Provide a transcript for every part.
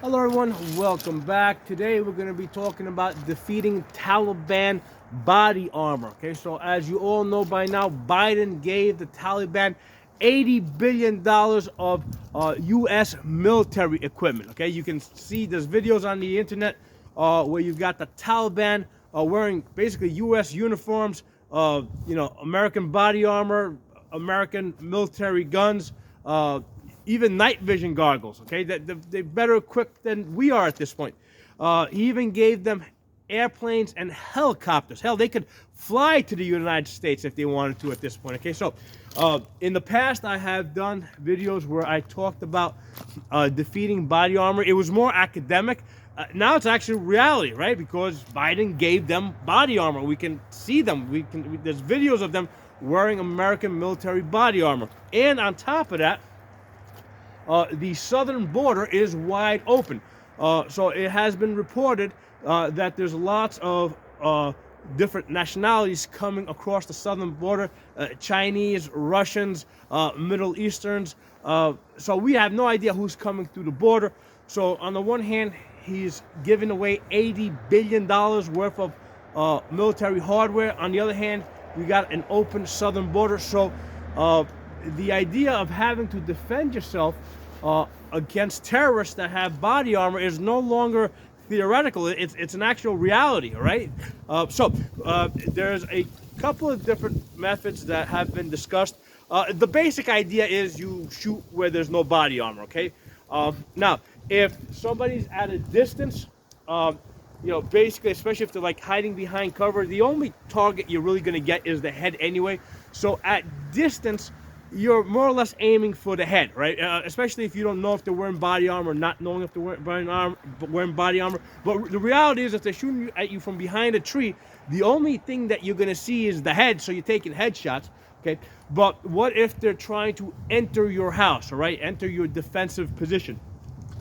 Hello everyone, welcome back. Today we're going to be talking about defeating Taliban body armor. Okay, so as you all know by now, Biden gave the Taliban $80 billion of U.S. military equipment. Okay, you can see there's videos on the internet where you've got the Taliban wearing basically U.S. uniforms, American body armor, American military guns, even night vision goggles. Okay, they're better equipped than we are at this point. He even gave them airplanes and helicopters. Hell, they could fly to the United States if they wanted to at this point. Okay, so in the past I have done videos where I talked about defeating body armor. It was more academic. Now it's actually reality, right? Because Biden gave them body armor. We can see them. There's videos of them wearing American military body armor. And on top of that, the southern border is wide open. So it has been reported that there's lots of different nationalities coming across the southern border, Chinese, Russians, Middle Easterns. So we have no idea who's coming through the border. So on the one hand, he's giving away $80 billion worth of military hardware. On the other hand, we got an open southern border. So the idea of having to defend yourself against terrorists that have body armor is no longer theoretical. It's an actual reality, right? So there's a couple of different methods that have been discussed. The basic idea is you shoot where there's no body armor, okay? Now, if somebody's at a distance, basically, especially if they're like hiding behind cover, the only target you're really going to get is the head anyway. So at distance, you're more or less aiming for the head, right? Especially if you don't know if they're wearing body armor, not knowing if they're wearing body armor. But the reality is, if they're shooting at you from behind a tree, the only thing that you're going to see is the head, so you're taking headshots, okay? But what if they're trying to enter your house, all right? Enter your defensive position.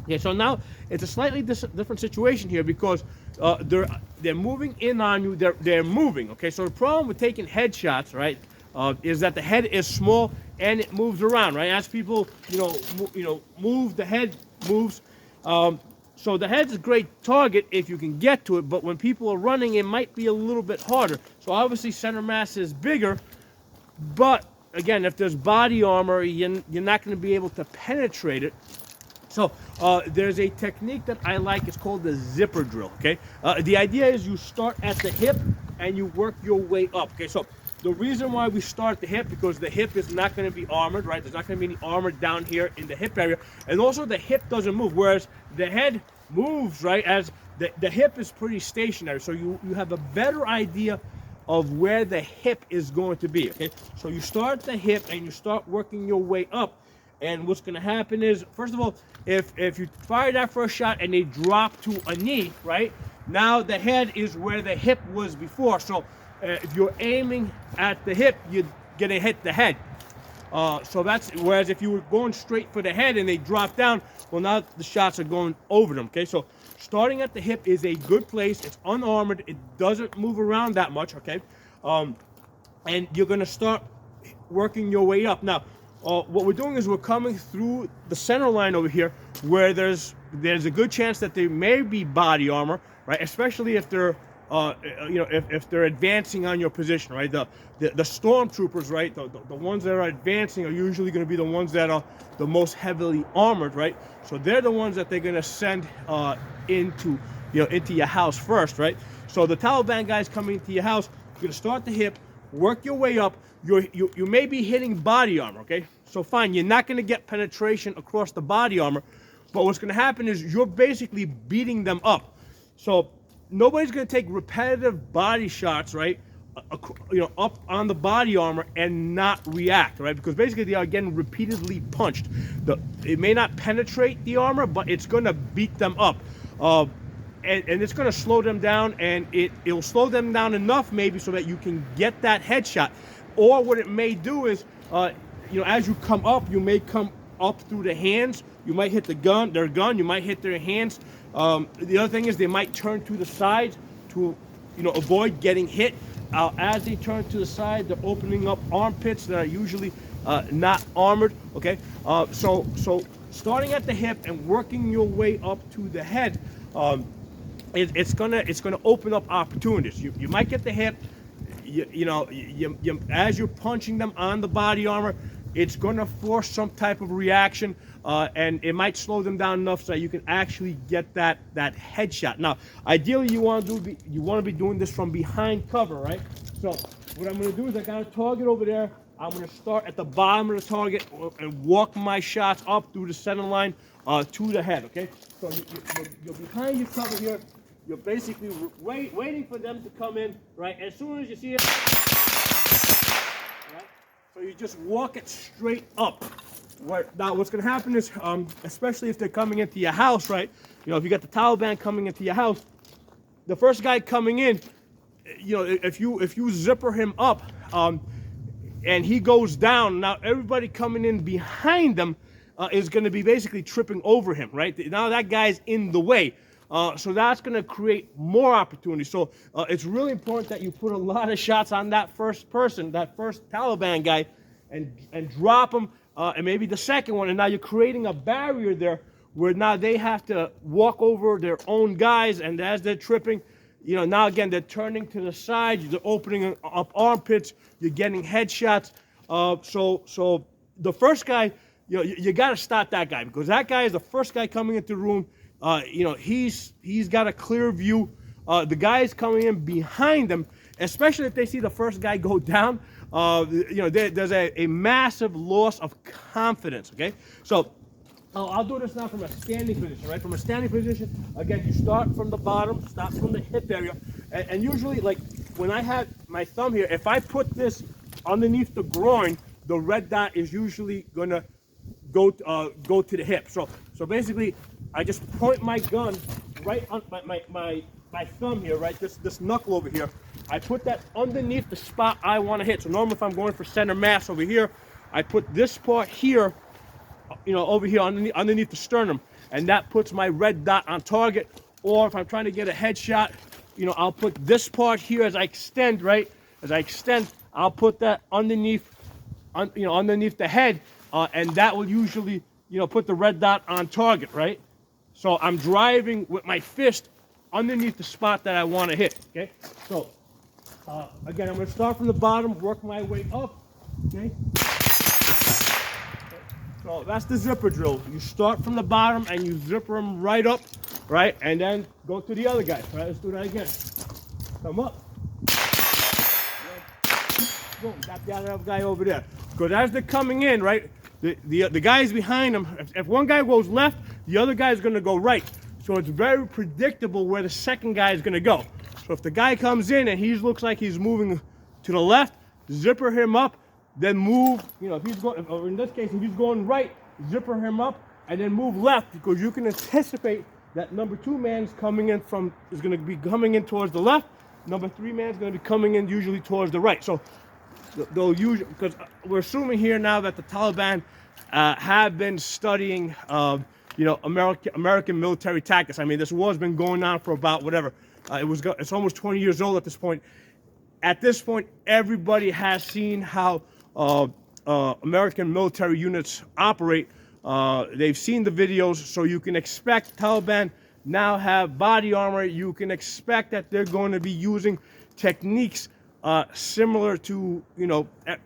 Yeah, so now it's a slightly different situation here because they're moving in on you. They're moving, okay? So the problem with taking headshots, right, is that the head is small and it moves around, right? As people, move, the head moves. So the head's a great target if you can get to it, but when people are running, it might be a little bit harder. So obviously center mass is bigger, but again, if there's body armor, you're not going to be able to penetrate it. So there's a technique that I like. It's called the zipper drill, okay? The idea is you start at the hip and you work your way up, okay? So the reason why we start at the hip, because the hip is not going to be armored, right? There's not going to be any armor down here in the hip area. And also the hip doesn't move, whereas the head moves, right? As the hip is pretty stationary. So you have a better idea of where the hip is going to be, okay? So you start at the hip and you start working your way up. And what's going to happen is, first of all, if you fire that first shot and they drop to a knee, right? Now the head is where the hip was before. So if you're aiming at the hip, you're going to hit the head. So that's, whereas if you were going straight for the head and they drop down, well, now the shots are going over them, okay? So starting at the hip is a good place. It's unarmored. It doesn't move around that much, okay? And you're going to start working your way up. Now, what we're doing is we're coming through the center line over here where there's a good chance that there may be body armor, right? Especially if they're if they're advancing on your position, right? The stormtroopers, right? The ones that are advancing are usually going to be the ones that are the most heavily armored, right? So they're the ones that they're going to send into your house first, right? So the Taliban guys coming into your house, you're going to start the hip, work your way up. You may be hitting body armor, okay? So fine, you're not going to get penetration across the body armor, but what's going to happen is you're basically beating them up. So nobody's going to take repetitive body shots, right? Up on the body armor and not react, right? Because basically they are getting repeatedly punched. It may not penetrate the armor, but it's going to beat them up. And it's going to slow them down, and it'll slow them down enough maybe so that you can get that headshot. Or what it may do is, as you come up, you may come up through the hands. You might hit their gun. You might hit their hands. The other thing is they might turn to the sides to, avoid getting hit. As they turn to the side, they're opening up armpits that are usually not armored. Okay, so starting at the hip and working your way up to the head, it's gonna open up opportunities. You might get the hip, as you're punching them on the body armor, it's gonna force some type of reaction, and it might slow them down enough so that you can actually get that headshot. Now, ideally, you want to be doing this from behind cover, right? So what I'm gonna do is I got a target over there. I'm gonna start at the bottom of the target and walk my shots up through the center line to the head. Okay, so you're behind your cover here. You're basically waiting for them to come in, right? As soon as you see it, right? So you just walk it straight up. Now, what's going to happen is, especially if they're coming into your house, right? If you got the Taliban coming into your house, the first guy coming in, if you zipper him up, and he goes down, now everybody coming in behind them is going to be basically tripping over him, right? Now that guy's in the way. So that's going to create more opportunities. So it's really important that you put a lot of shots on that first person, that first Taliban guy, and drop him, and maybe the second one. And now you're creating a barrier there where now they have to walk over their own guys, and as they're tripping, now again, they're turning to the side, they're opening up armpits, you're getting headshots. So the first guy, you got to stop that guy, because that guy is the first guy coming into the room. He's got a clear view. The guys coming in behind them, especially if they see the first guy go down, there's a massive loss of confidence. Okay, so I'll do this now from a standing position, right? From a standing position, again, you start from the bottom, start from the hip area, and usually, like when I have my thumb here, if I put this underneath the groin, the red dot is usually gonna go to the hip. So basically, I just point my gun right on my thumb here, right? This knuckle over here. I put that underneath the spot I want to hit. So normally, if I'm going for center mass over here, I put this part here, over here underneath the sternum, and that puts my red dot on target. Or if I'm trying to get a headshot, I'll put this part here as I extend, right? As I extend, I'll put that underneath the head, and that will usually, put the red dot on target, right? So I'm driving with my fist underneath the spot that I want to hit, okay? So, again, I'm going to start from the bottom, work my way up, okay? So that's the zipper drill. You start from the bottom and you zipper them right up, right? And then go to the other guy, right? Let's do that again. Come up. Boom, got the other guy over there. Because as they're coming in, right, the guys behind them, if one guy goes left, the other guy is going to go right. So it's very predictable where the second guy is going to go. So if the guy comes in and he looks like he's moving to the left, zipper him up, then move, if he's going, or in this case, if he's going right, zipper him up, and then move left, because you can anticipate that number 2 man's is going to be coming in towards the left. Number 3 man's going to be coming in usually towards the right. So they'll usually, because we're assuming here now that the Taliban have been studying, American military tactics. I mean, this war's been going on for about whatever. It's almost 20 years old at this point. At this point, everybody has seen how American military units operate. They've seen the videos, so you can expect Taliban now have body armor. You can expect that they're going to be using techniques similar to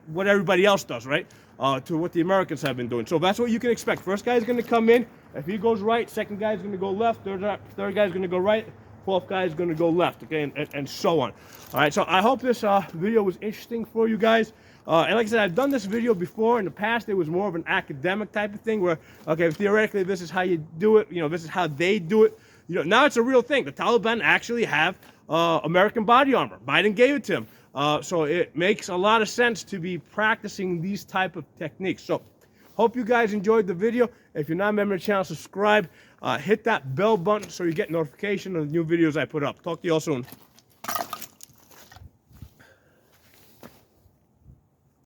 what everybody else does, right? To what the Americans have been doing. So that's what you can expect. First guy is going to come in. If he goes right, second guy is going to go left. Third guy is going to go right. Fourth guy is going to go left. Okay, and so on. All right. So I hope this video was interesting for you guys. And like I said, I've done this video before. In the past, it was more of an academic type of thing where, okay, theoretically, this is how you do it. This is how they do it. Now it's a real thing. The Taliban actually have American body armor. Biden gave it to them. So it makes a lot of sense to be practicing these type of techniques. So hope you guys enjoyed the video. If you're not a member of the channel, subscribe. Hit that bell button so you get notification of the new videos I put up. Talk to you all soon.